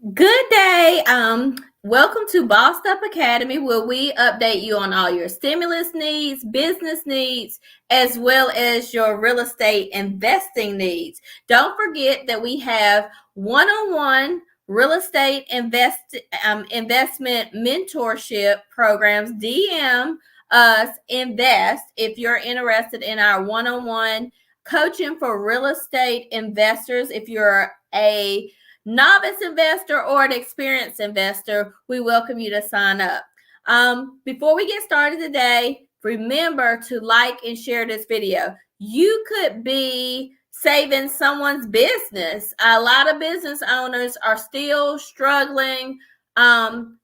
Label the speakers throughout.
Speaker 1: Good day. Welcome to Bossed Up Academy, where we update you on all your stimulus needs, business needs, as well as your real estate investing needs. Don't forget that we have one-on-one real estate investment mentorship programs. DM us invest if you're interested in our one-on-one coaching for real estate investors. If you're a novice investor or an experienced investor, we welcome you to sign up. Before we get started today, remember to like and share this video. You could be saving someone's business. A lot of business owners are still struggling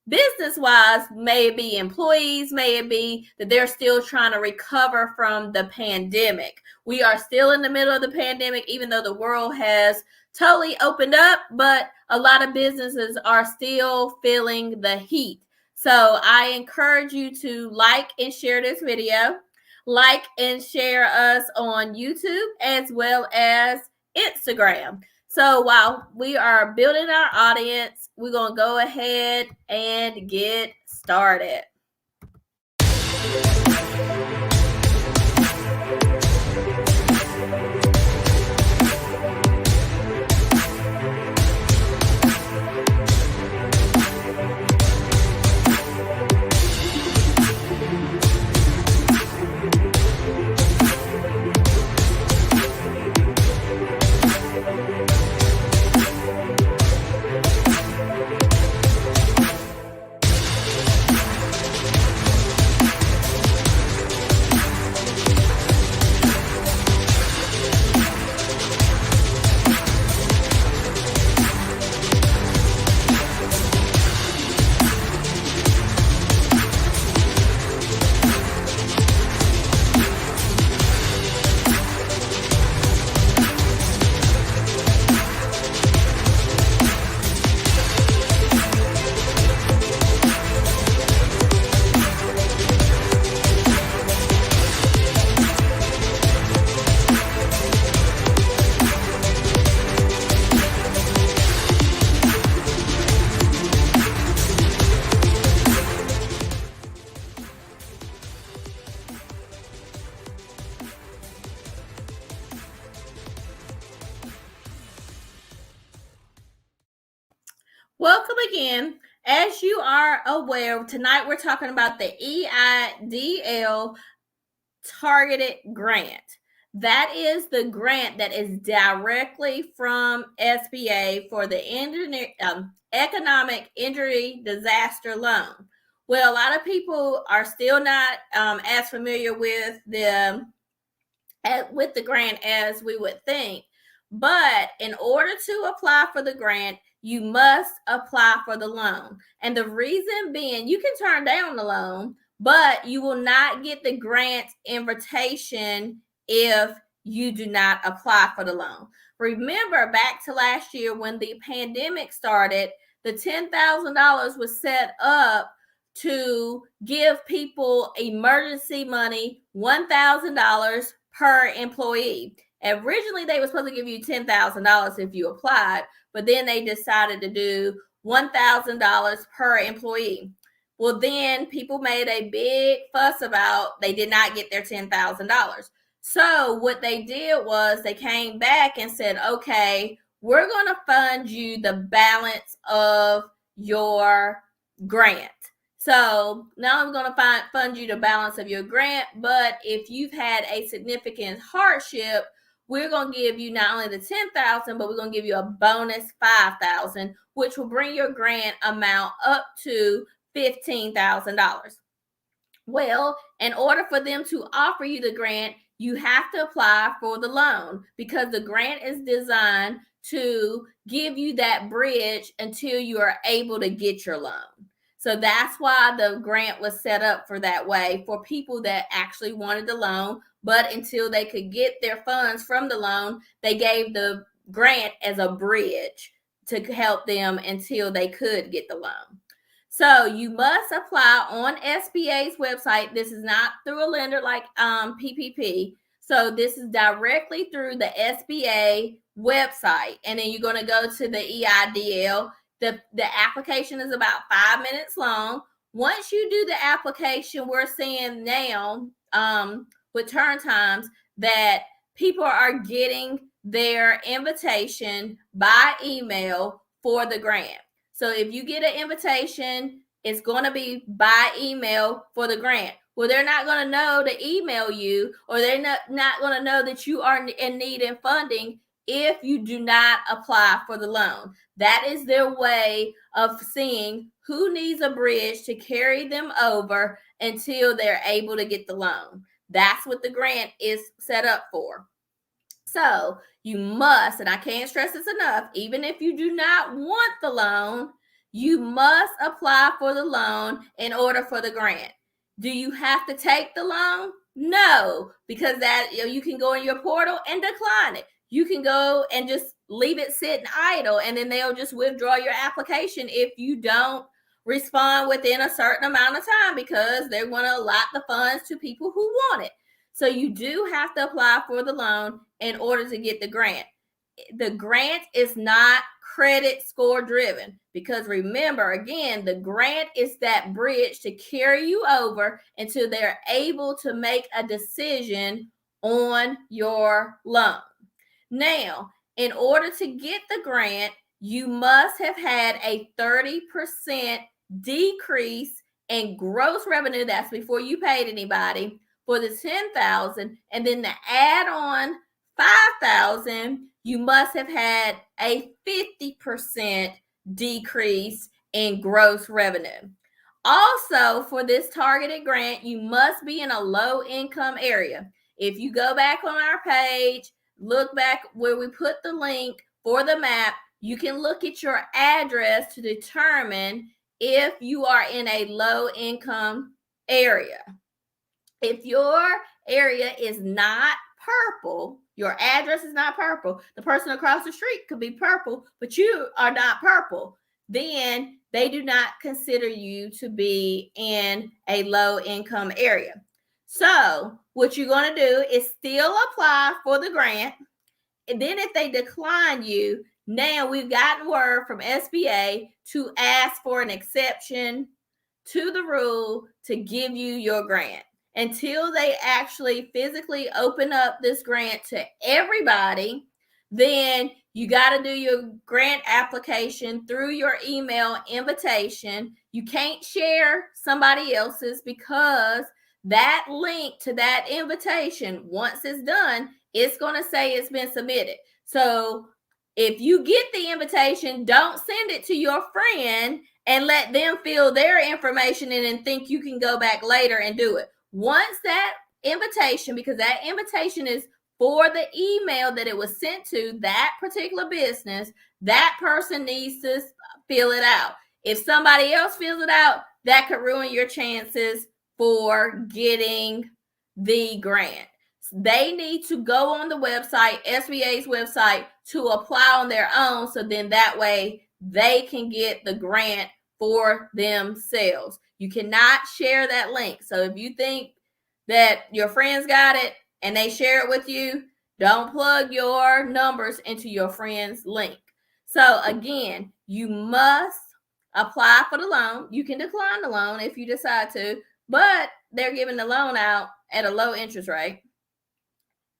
Speaker 1: business wise. May it be employees, may it be that they're still trying to recover from the pandemic. We are still in the middle of the pandemic, even though the world has totally opened up, but a lot of businesses are still feeling the heat. So I encourage you to like and share this video, like and share us on YouTube as well as Instagram. So while we are building our audience, we're going to go ahead and get started. Welcome again. As you are aware, tonight we're talking about the EIDL targeted grant. That is the grant that is directly from SBA for the economic injury disaster loan. Well, a lot of people are still not as familiar with the grant as we would think. But in order to apply for the grant, you must apply for the loan. And the reason being, you can turn down the loan, but you will not get the grant invitation if you do not apply for the loan. Remember back to last year when the pandemic started, the $10,000 was set up to give people emergency money, $1,000 per employee. Originally, they were supposed to give you $10,000 if you applied, but then they decided to do $1,000 per employee. Well, then people made a big fuss about they did not get their $10,000. So what they did was they came back and said, okay, we're going to fund you the balance of your grant. So now I'm going to fund you the balance of your grant, but if you've had a significant hardship, we're going to give you not only the $10,000, but we're going to give you a bonus $5,000, which will bring your grant amount up to $15,000. Well, in order for them to offer you the grant, you have to apply for the loan because the grant is designed to give you that bridge until you are able to get your loan. So that's why the grant was set up for that way for people that actually wanted the loan, but until they could get their funds from the loan, they gave the grant as a bridge to help them until they could get the loan. So you must apply on SBA's website. This is not through a lender like PPP. So this is directly through the SBA website. And then you're going to go to the EIDL. The application is about 5 minutes long. Once you do the application, we're seeing now with turn times that people are getting their invitation by email for the grant. So if you get an invitation, it's going to be by email for the grant. Well, they're not going to know to email you, or they're not going to know that you are in need of funding if you do not apply for the loan. That is their way of seeing who needs a bridge to carry them over until they're able to get the loan. That's what the grant is set up for. So you must, and I can't stress this enough, even if you do not want the loan, you must apply for the loan in order for the grant. Do you have to take the loan? No, because that you can go in your portal and decline it. You can go and just leave it sitting idle, and then they'll just withdraw your application if you don't respond within a certain amount of time, because they're going to allot the funds to people who want it. So you do have to apply for the loan in order to get the grant. The grant is not credit score driven, because remember, again, the grant is that bridge to carry you over until they're able to make a decision on your loan. Now, in order to get the grant, you must have had a 30% decrease in gross revenue. That's before you paid anybody for the $10,000, and then the add-on $5,000, you must have had a 50% decrease in gross revenue. Also, for this targeted grant, you must be in a low income area. If you go back on our page, look back where we put the link for the map, you can look at your address to determine if you are in a low income area. If your area is not purple, your address is not purple, the person across the street could be purple, but you are not purple, then they do not consider you to be in a low income area. So what you're going to do is still apply for the grant. And then if they decline you, now we've gotten word from SBA to ask for an exception to the rule to give you your grant. Until they actually physically open up this grant to everybody, then you got to do your grant application through your email invitation. You can't share somebody else's, because that link to that invitation, once it's done, it's going to say it's been submitted. So if you get the invitation, don't send it to your friend and let them fill their information in and think you can go back later and do it. Once that invitation, because that invitation is for the email that it was sent to that particular business, that person needs to fill it out. If somebody else fills it out, that could ruin your chances for getting the grant. They need to go on the website, SBA's website, to apply on their own, so then that way they can get the grant for themselves. You cannot share that link. So if you think that your friends got it and they share it with you, don't plug your numbers into your friend's link. So again, you must apply for the loan. You can decline the loan if you decide to, but they're giving the loan out at a low interest rate.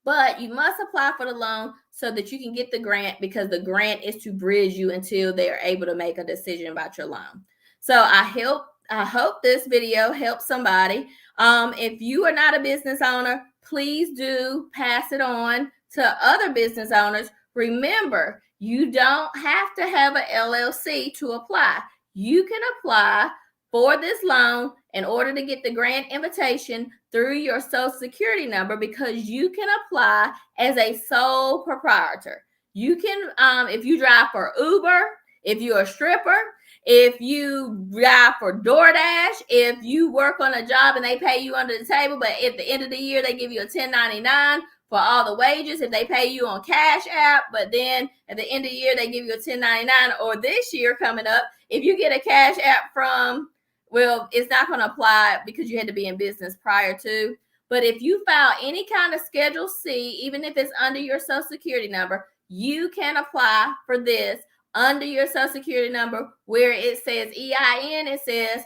Speaker 1: But you must apply for the loan so that you can get the grant, because the grant is to bridge you until they're able to make a decision about your loan. So I hope this video helps somebody. If you are not a business owner, please do pass it on to other business owners. Remember, you don't have to have an LLC to apply. You can apply for this loan in order to get the grant invitation through your Social Security number, because you can apply as a sole proprietor. You can, if you drive for Uber, if you're a stripper, if you drive for DoorDash, if you work on a job and they pay you under the table, but at the end of the year, they give you a 1099 for all the wages. If they pay you on Cash App, but then at the end of the year, they give you a 1099, or this year coming up, if you get a Cash App from, well, it's not going to apply because you had to be in business prior to. But if you file any kind of Schedule C, even if it's under your Social Security number, you can apply for this under your social security number where it says EIN, it says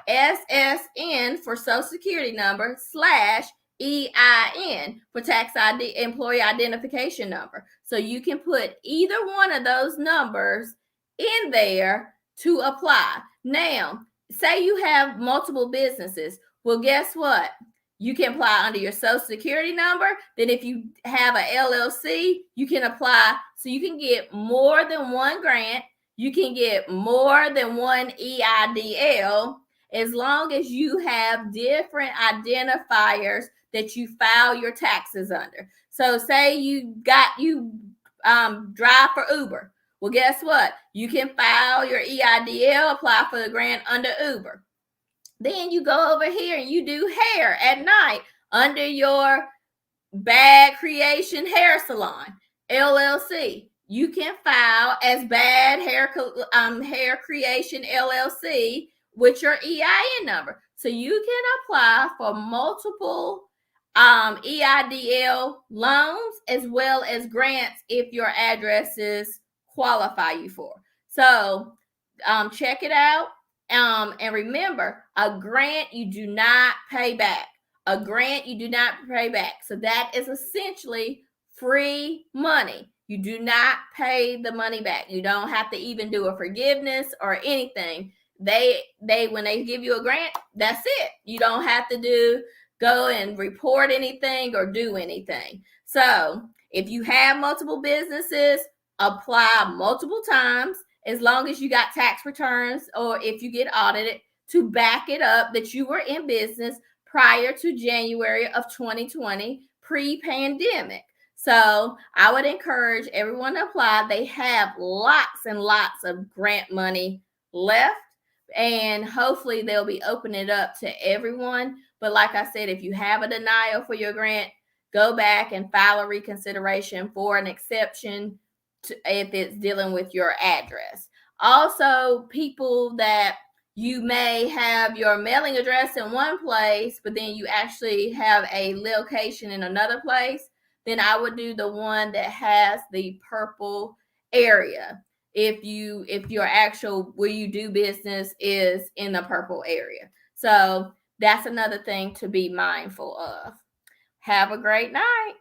Speaker 1: SSN for social security number / EIN for tax ID, employee identification number. So you can put either one of those numbers in there to apply. Now, say you have multiple businesses. Well, guess what? You can apply under your social security number. Then if you have a LLC, you can apply. So you can get more than one grant. You can get more than one EIDL as long as you have different identifiers that you file your taxes under. So say you drive for Uber. Well, guess what? You can file your EIDL, apply for the grant under Uber. Then you go over here and you do hair at night under your Bad Creation Hair Salon, LLC. You can file as Bad Hair Creation LLC with your EIN number. So you can apply for multiple EIDL loans as well as grants if your addresses qualify you for. So check it out. And remember, a grant you do not pay back. A grant you do not pay back. So that is essentially free money. You do not pay the money back. You don't have to even do a forgiveness or anything. They when they give you a grant, that's it. You don't have to go and report anything or do anything. So if you have multiple businesses, apply multiple times as long as you got tax returns or if you get audited to back it up that you were in business prior to January of 2020, pre-pandemic. So I would encourage everyone to apply. They have lots and lots of grant money left, and hopefully they'll be opening it up to everyone. But like I said, if you have a denial for your grant, go back and file a reconsideration for an exception if it's dealing with your address. Also, people that you may have your mailing address in one place, but then you actually have a location in another place, then I would do the one that has the purple area. If your actual where you do business is in the purple area. So that's another thing to be mindful of. Have a great night.